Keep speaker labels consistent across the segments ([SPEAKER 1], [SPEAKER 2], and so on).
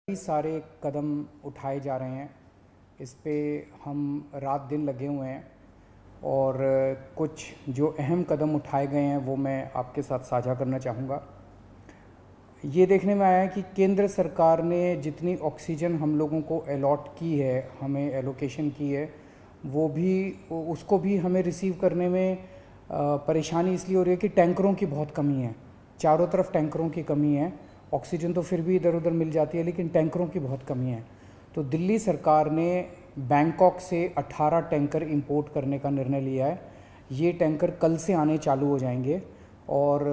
[SPEAKER 1] कई सारे कदम उठाए जा रहे हैं। इस पे हम रात दिन लगे हुए हैं और कुछ जो अहम कदम उठाए गए हैं वो मैं आपके साथ साझा करना चाहूँगा। ये देखने में आया है कि केंद्र सरकार ने जितनी ऑक्सीजन हम लोगों को अलॉट की है, हमें एलोकेशन की है, वो भी उसको भी हमें रिसीव करने में परेशानी इसलिए हो रही है कि टैंकरों की बहुत कमी है। चारों तरफ टैंकरों की कमी है। ऑक्सीजन तो फिर भी इधर उधर मिल जाती है, लेकिन टैंकरों की बहुत कमी है। तो दिल्ली सरकार ने बैंकॉक से 18 टैंकर इंपोर्ट करने का निर्णय लिया है। ये टैंकर कल से आने चालू हो जाएंगे और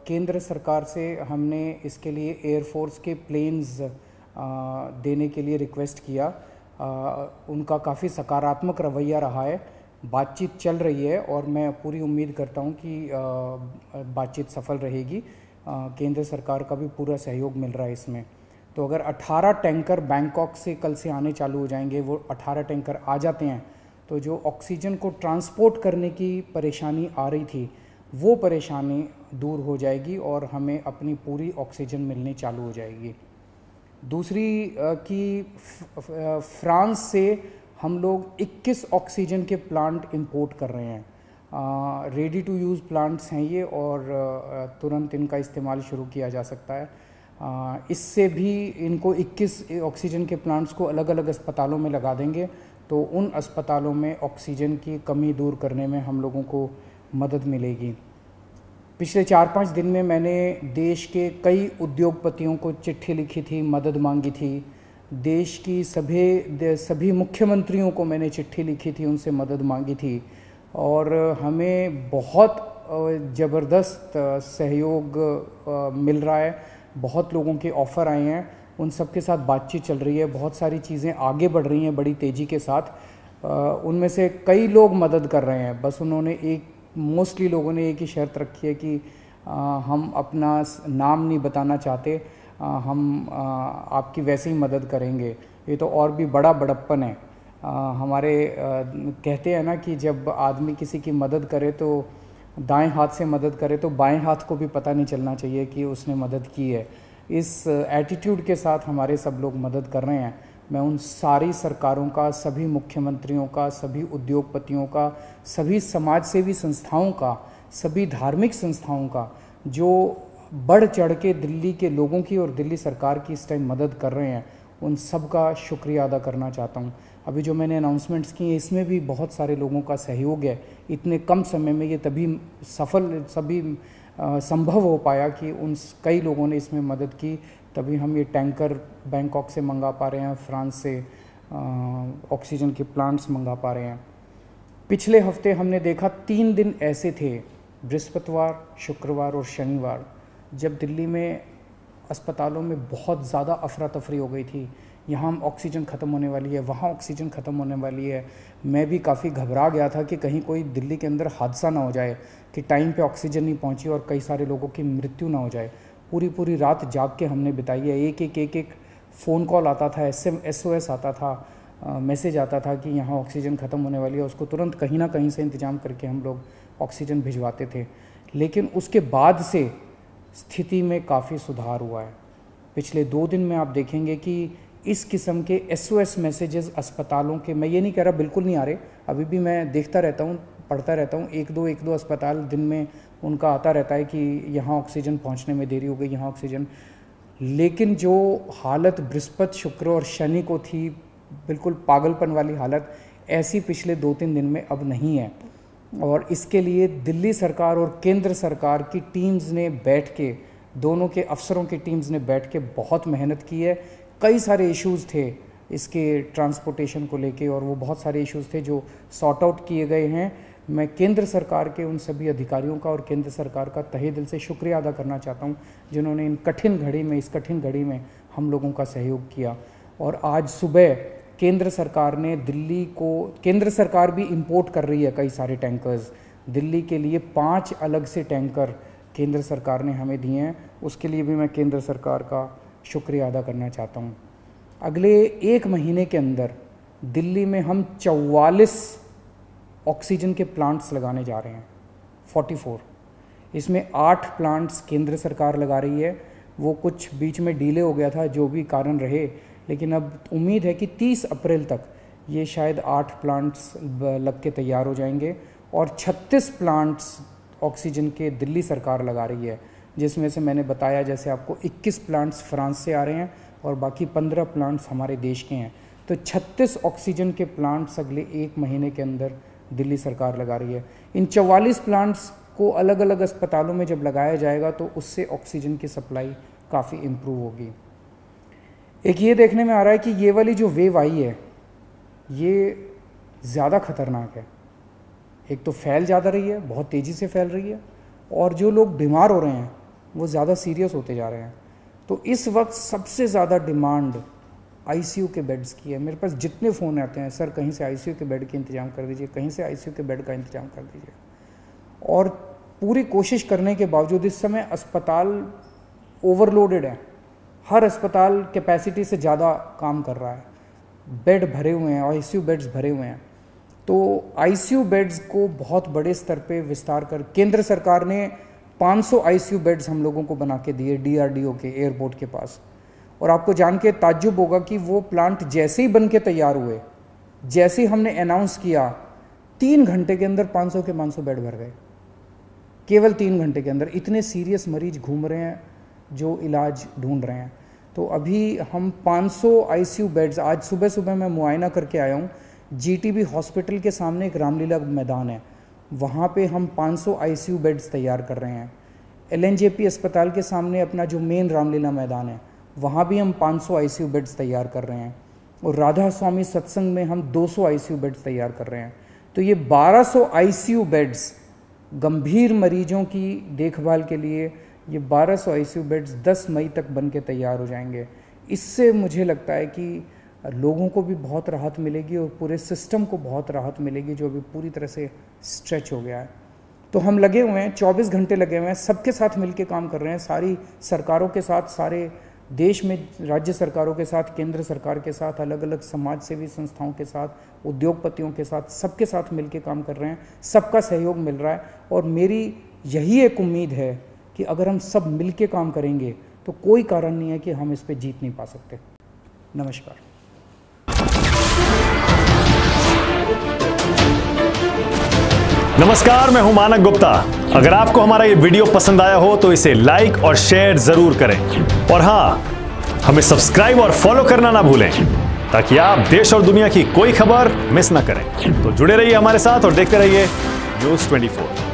[SPEAKER 1] केंद्र सरकार से हमने इसके लिए एयरफोर्स के प्लेन्स देने के लिए रिक्वेस्ट किया। उनका काफ़ी सकारात्मक रवैया रहा है। बातचीत चल रही है और मैं पूरी उम्मीद करता हूं कि बातचीत सफल रहेगी। केंद्र सरकार का भी पूरा सहयोग मिल रहा है इसमें। तो अगर 18 टैंकर बैंकॉक से कल से आने चालू हो जाएंगे, वो 18 टैंकर आ जाते हैं तो जो ऑक्सीजन को ट्रांसपोर्ट करने की परेशानी आ रही थी वो परेशानी दूर हो जाएगी और हमें अपनी पूरी ऑक्सीजन मिलनी चालू हो जाएगी। दूसरी कि फ्रांस से हम लोग 21 ऑक्सीजन के प्लांट इंपोर्ट कर रहे हैं। रेडी टू यूज़ प्लांट्स हैं ये और तुरंत इनका इस्तेमाल शुरू किया जा सकता है। इससे भी इनको 21 ऑक्सीजन के प्लांट्स को अलग अलग अस्पतालों में लगा देंगे तो उन अस्पतालों में ऑक्सीजन की कमी दूर करने में हम लोगों को मदद मिलेगी। पिछले 4-5 दिन में मैंने देश के कई उद्योगपतियों को चिट्ठी लिखी थी, मदद मांगी थी। देश की सभी मुख्यमंत्रियों को मैंने चिट्ठी लिखी थी, उनसे मदद मांगी थी और हमें बहुत ज़बरदस्त सहयोग मिल रहा है। बहुत लोगों के ऑफ़र आए हैं, उन सब के साथ बातचीत चल रही है। बहुत सारी चीज़ें आगे बढ़ रही हैं बड़ी तेज़ी के साथ। उनमें से कई लोग मदद कर रहे हैं। बस उन्होंने मोस्टली लोगों ने एक ही शर्त रखी है कि हम अपना नाम नहीं बताना चाहते, हम आपकी वैसे ही मदद करेंगे। ये तो और भी बड़ा बड़प्पन है। हमारे कहते हैं ना कि जब आदमी किसी की मदद करे तो दाएं हाथ से मदद करे तो बाएं हाथ को भी पता नहीं चलना चाहिए कि उसने मदद की है। इस एटीट्यूड के साथ हमारे सब लोग मदद कर रहे हैं। मैं उन सारी सरकारों का, सभी मुख्यमंत्रियों का, सभी उद्योगपतियों का, सभी समाजसेवी संस्थाओं का, सभी धार्मिक संस्थाओं का जो बढ़ चढ़ के दिल्ली के लोगों की और दिल्ली सरकार की इस टाइम मदद कर रहे हैं, उन सब का शुक्रिया अदा करना चाहता हूँ। अभी जो मैंने अनाउंसमेंट्स की हैं इसमें भी बहुत सारे लोगों का सहयोग है। इतने कम समय में ये तभी संभव हो पाया कि उन कई लोगों ने इसमें मदद की, तभी हम ये टैंकर बैंकॉक से मंगा पा रहे हैं, फ्रांस से ऑक्सीजन के प्लांट्स मंगा पा रहे हैं। पिछले हफ्ते हमने देखा 3 दिन ऐसे थे, बृहस्पतिवार, शुक्रवार और शनिवार, जब दिल्ली में अस्पतालों में बहुत ज़्यादा अफरा तफरी हो गई थी। यहाँ ऑक्सीजन ख़त्म होने वाली है, वहाँ ऑक्सीजन ख़त्म होने वाली है। मैं भी काफ़ी घबरा गया था कि कहीं कोई दिल्ली के अंदर हादसा ना हो जाए कि टाइम पे ऑक्सीजन नहीं पहुँची और कई सारे लोगों की मृत्यु ना हो जाए। पूरी रात जाग के हमने बिताई है। एक फ़ोन कॉल आता था, SOS आता था, मैसेज आता था कि यहाँ ऑक्सीजन ख़त्म होने वाली है। उसको तुरंत कहीं ना कहीं से इंतज़ाम करके हम लोग ऑक्सीजन भिजवाते थे। लेकिन उसके बाद से स्थिति में काफ़ी सुधार हुआ है। पिछले 2 दिन में आप देखेंगे कि इस किस्म के SOS मैसेजेस अस्पतालों के, मैं ये नहीं कह रहा बिल्कुल नहीं आ रहे, अभी भी मैं देखता रहता हूँ, पढ़ता रहता हूँ। एक दो अस्पताल दिन में उनका आता रहता है कि यहाँ ऑक्सीजन पहुँचने में देरी हो गई, यहाँ ऑक्सीजन। लेकिन जो हालत बृहस्पति, शुक्र और शनि को थी, बिल्कुल पागलपन वाली हालत, ऐसी पिछले 2-3 दिन में अब नहीं है। और इसके लिए दिल्ली सरकार और केंद्र सरकार की टीम्स ने बैठ के, दोनों के अफसरों की टीम्स ने बैठ के बहुत मेहनत की है। कई सारे इश्यूज़ थे इसके ट्रांसपोर्टेशन को लेके और वो बहुत सारे इश्यूज़ थे जो सॉर्ट आउट किए गए हैं। मैं केंद्र सरकार के उन सभी अधिकारियों का और केंद्र सरकार का तहे दिल से शुक्रिया अदा करना चाहता हूँ जिन्होंने इस कठिन घड़ी में हम लोगों का सहयोग किया। और आज सुबह केंद्र सरकार ने केंद्र सरकार भी इंपोर्ट कर रही है कई सारे टैंकर्स दिल्ली के लिए। 5 अलग से टैंकर केंद्र सरकार ने हमें दिए हैं, उसके लिए भी मैं केंद्र सरकार का शुक्रिया अदा करना चाहता हूँ। अगले 1 महीने के अंदर दिल्ली में हम 44 ऑक्सीजन के प्लांट्स लगाने जा रहे हैं, 44। इसमें 8 प्लांट्स केंद्र सरकार लगा रही है, वो कुछ बीच में डिले हो गया था, जो भी कारण रहे, लेकिन अब उम्मीद है कि 30 अप्रैल तक ये शायद 8 प्लांट्स लग के तैयार हो जाएंगे और 36 प्लांट्स ऑक्सीजन के दिल्ली सरकार लगा रही है, जिसमें से मैंने बताया जैसे आपको 21 प्लांट्स फ्रांस से आ रहे हैं और बाकी 15 प्लांट्स हमारे देश के हैं। तो 36 ऑक्सीजन के प्लांट्स अगले 1 महीने के अंदर दिल्ली सरकार लगा रही है। इन 44 प्लांट्स को अलग अलग अस्पतालों में जब लगाया जाएगा तो उससे ऑक्सीजन की सप्लाई काफ़ी इम्प्रूव होगी। एक ये देखने में आ रहा है कि ये वाली जो वेव आई है ये ज़्यादा खतरनाक है। एक तो फैल ज़्यादा रही है, बहुत तेज़ी से फैल रही है, और जो लोग बीमार हो रहे हैं वो ज़्यादा सीरियस होते जा रहे हैं। तो इस वक्त सबसे ज़्यादा डिमांड आईसीयू के बेड्स की है। मेरे पास जितने फ़ोन आते हैं, सर कहीं से आईसीयू के बेड के इंतज़ाम कर दीजिए, कहीं से आईसीयू के बेड का इंतज़ाम कर दीजिए। और पूरी कोशिश करने के बावजूद इस समय अस्पताल ओवरलोडेड है, हर अस्पताल कैपेसिटी से ज़्यादा काम कर रहा है, बेड भरे हुए हैं, आईसीयू बेड्स भरे हुए हैं। तो आईसीयू बेड्स को बहुत बड़े स्तर पे विस्तार कर केंद्र सरकार ने 500 आईसीयू बेड्स हम लोगों को बना के दिए डीआरडीओ के एयरपोर्ट के पास। और आपको जान के ताज्जुब होगा कि वो प्लांट जैसे ही बन के तैयार हुए, जैसे ही हमने अनाउंस किया, 3 घंटे के अंदर 500 के 500 बेड भर गए, केवल 3 घंटे के अंदर। इतने सीरियस मरीज घूम रहे हैं जो इलाज ढूंढ रहे हैं। तो अभी हम 500 आईसीयू बेड्स, आज सुबह सुबह मैं मुआयना करके आया हूँ, जीटीबी हॉस्पिटल के सामने एक रामलीला मैदान है, वहाँ पे हम 500 आईसीयू बेड्स तैयार कर रहे हैं। एलएनजेपी अस्पताल के सामने अपना जो मेन रामलीला मैदान है, वहाँ भी हम 500 आईसीयू बेड्स तैयार कर रहे हैं। और राधा स्वामी सत्संग में हम 200 आईसीयू बेड्स तैयार कर रहे हैं। तो ये 1200 आईसीयू बेड्स गंभीर मरीजों की देखभाल के लिए, ये 1200 आईसीयू बेड्स 10 मई तक बन के तैयार हो जाएंगे। इससे मुझे लगता है कि लोगों को भी बहुत राहत मिलेगी और पूरे सिस्टम को बहुत राहत मिलेगी, जो अभी पूरी तरह से स्ट्रेच हो गया है। तो हम लगे हुए हैं, 24 घंटे लगे हुए हैं, सबके साथ मिलके काम कर रहे हैं, सारी सरकारों के साथ, सारे देश में राज्य सरकारों के साथ, केंद्र सरकार के साथ, अलग अलग समाज सेवी संस्थाओं के साथ, उद्योगपतियों के साथ, सबके साथ मिलके काम कर रहे हैं। सबका सहयोग मिल रहा है और मेरी यही एक उम्मीद है कि अगर हम सब मिलके काम करेंगे तो कोई कारण नहीं है कि हम इस पे जीत नहीं पा सकते। नमस्कार।
[SPEAKER 2] नमस्कार, मैं हूं मानक गुप्ता। अगर आपको हमारा ये वीडियो पसंद आया हो तो इसे लाइक और शेयर जरूर करें, और हां, हमें सब्सक्राइब और फॉलो करना ना भूलें ताकि आप देश और दुनिया की कोई खबर मिस ना करें। तो जुड़े रहिए हमारे साथ और देखते रहिए न्यूज़ 24।